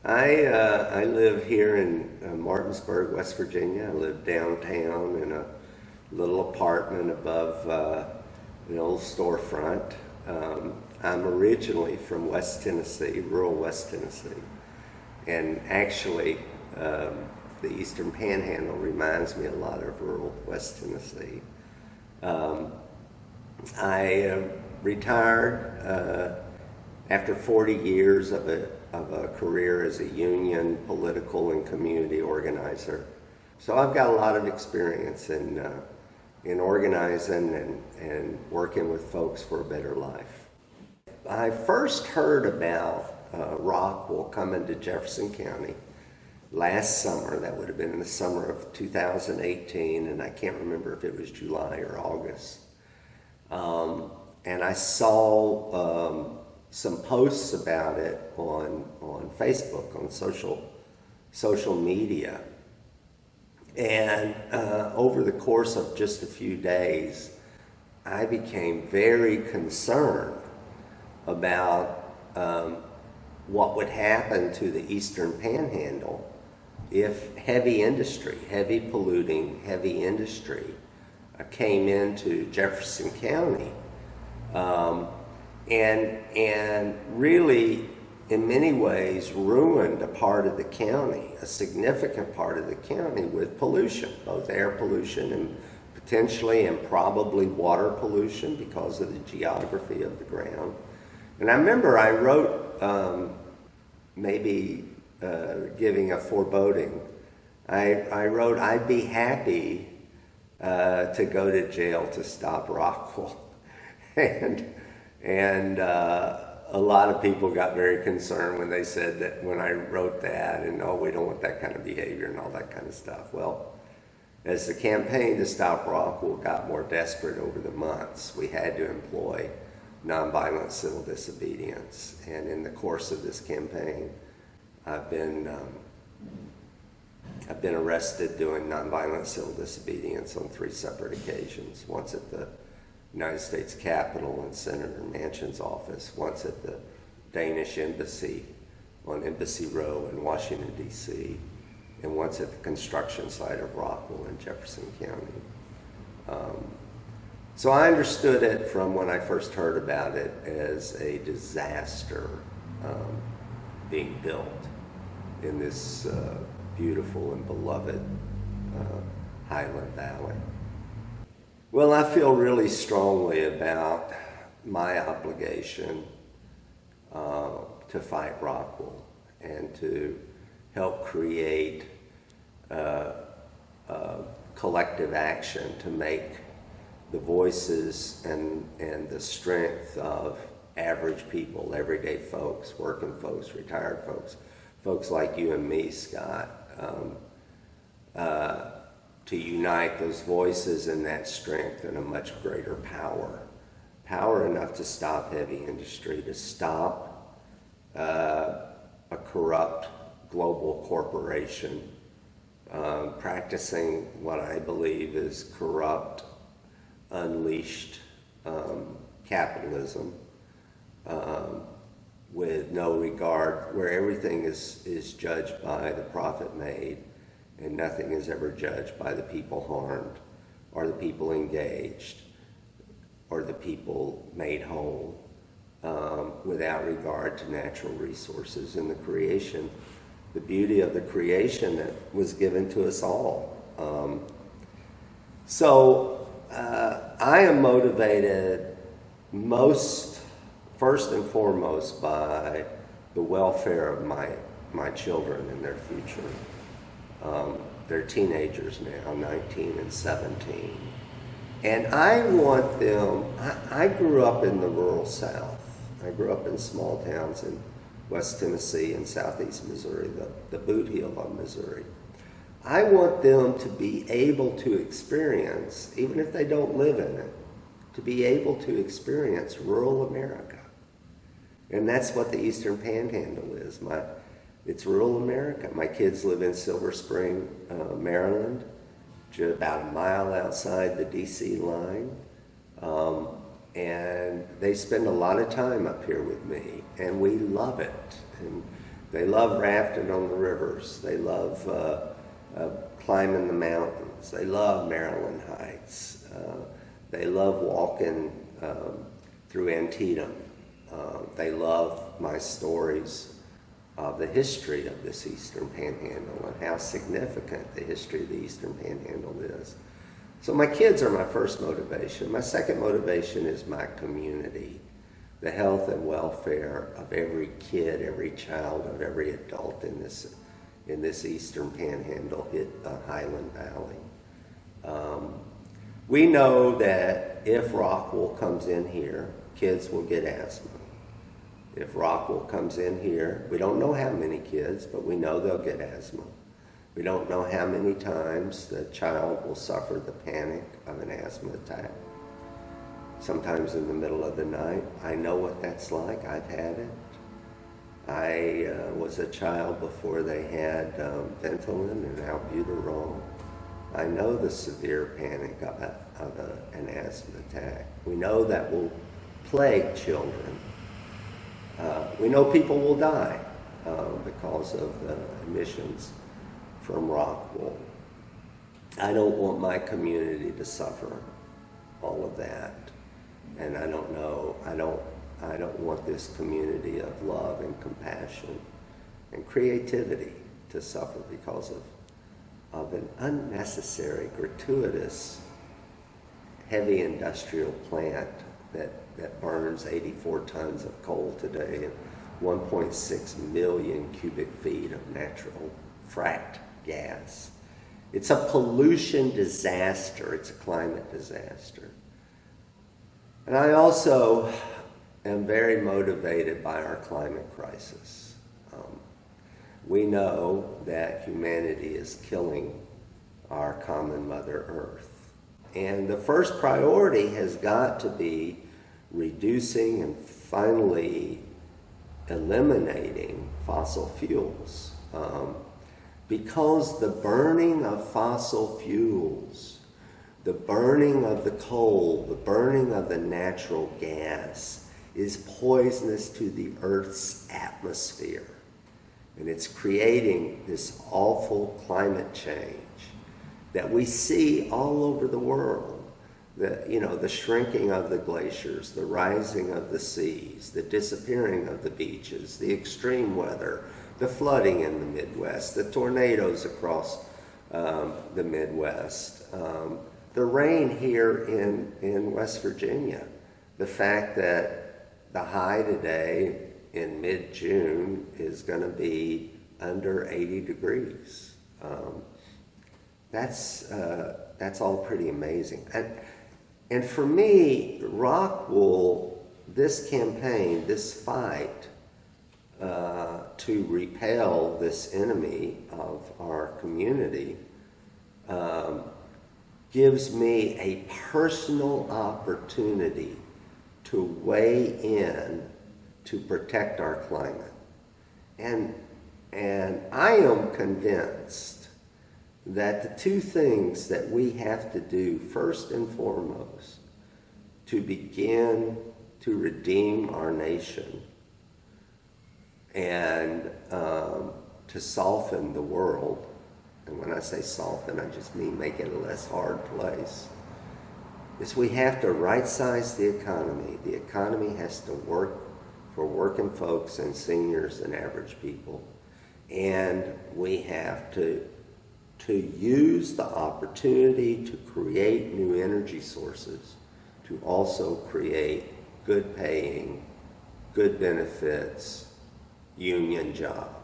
I live here in Martinsburg, West Virginia. I live downtown in a little apartment above an old storefront. I'm originally from West Tennessee, rural West Tennessee, and actually the Eastern Panhandle reminds me a lot of rural West Tennessee. I retired after 40 years of a career as a union, political, and community organizer. So I've got a lot of experience in organizing and working with folks for a better life. I first heard about Rockwool coming to Jefferson County last summer. That would have been in the summer of 2018, and I can't remember if it was July or August. And I saw some posts about it on Facebook, on social media. And over the course of just a few days, I became very concerned about what would happen to the Eastern Panhandle if heavy polluting, heavy industry came into Jefferson County. And really, in many ways, ruined a part of the county, a significant part of the county, with pollution, both air pollution and potentially and probably water pollution because of the geography of the ground. And I remember I wrote, giving a foreboding, I wrote, I'd be happy to go to jail to stop Rockwool. And a lot of people got very concerned when they said that, when I wrote that, and oh, we don't want that kind of behavior and all that kind of stuff. Well, as the campaign to stop Rockwool got more desperate over the months, we had to employ nonviolent civil disobedience. And in the course of this campaign, I've been arrested doing nonviolent civil disobedience on 3 separate occasions. Once at the United States Capitol and Senator Manchin's office, once at the Danish Embassy on Embassy Row in Washington, D.C., and once at the construction site of Rockwool in Jefferson County. So I understood it from when I first heard about it as a disaster being built in this beautiful and beloved Highland Valley. Well, I feel really strongly about my obligation to fight Rockwool and to help create collective action to make the voices and the strength of average people, everyday folks, working folks, retired folks, folks like you and me, Scott, to unite those voices and that strength in a much greater power enough to stop heavy industry, to stop a corrupt global corporation practicing what I believe is corrupt, unleashed capitalism with no regard, where everything is judged by the profit made and nothing is ever judged by the people harmed or the people engaged or the people made whole, without regard to natural resources and the creation, the beauty of the creation that was given to us all. So I am motivated first and foremost by the welfare of my children and their future. They're teenagers now, 19 and 17. And I want them, I grew up in the rural South. I grew up in small towns in West Tennessee and Southeast Missouri, the boot heel of Missouri. I want them to be able to experience, even if they don't live in it, to be able to experience rural America. And that's what the Eastern Panhandle is. It's rural America. My kids live in Silver Spring, Maryland, about a mile outside the D.C. line. And they spend a lot of time up here with me, and we love it. And They love rafting on the rivers. They love climbing the mountains. They love Maryland Heights. They love walking through Antietam. They love my stories of the history of this Eastern Panhandle and how significant the history of the Eastern Panhandle is. So my kids are my first motivation. My second motivation is my community, the health and welfare of every kid, every child, of every adult in this Eastern Panhandle, Highland Valley. We know that if Rockwool comes in here, kids will get asthma. If Rockwool comes in here, we don't know how many kids, but we know they'll get asthma. We don't know how many times the child will suffer the panic of an asthma attack. Sometimes in the middle of the night. I know what that's like. I've had it. I was a child before they had Ventolin and albuterol. I know the severe panic of an asthma attack. We know that will plague children. We know people will die because of the emissions from Rockwool. I don't want my community to suffer all of that. And I don't want this community of love and compassion and creativity to suffer because of an unnecessary, gratuitous, heavy industrial plant that burns 84 tons of coal today and 1.6 million cubic feet of natural fracked gas. It's a pollution disaster. It's a climate disaster. And I also am very motivated by our climate crisis. We know that humanity is killing our common Mother Earth. And the first priority has got to be reducing and finally eliminating fossil fuels. Because the burning of fossil fuels, the burning of the coal, the burning of the natural gas is poisonous to the Earth's atmosphere. And it's creating this awful climate change that we see all over the world. The shrinking of the glaciers, the rising of the seas, the disappearing of the beaches, the extreme weather, the flooding in the Midwest, the tornadoes across the Midwest, the rain here in West Virginia, the fact that the high today in mid-June is going to be under 80 degrees. That's all pretty amazing. And for me, Rockwool, this campaign, this fight to repel this enemy of our community gives me a personal opportunity to weigh in to protect our climate. And I am convinced that the two things that we have to do first and foremost to begin to redeem our nation and to soften the world, and when I say soften, I just mean make it a less hard place, is we have to right-size the economy. The economy has to work for working folks and seniors and average people. And we have to use the opportunity to create new energy sources to also create good paying, good benefits, union jobs.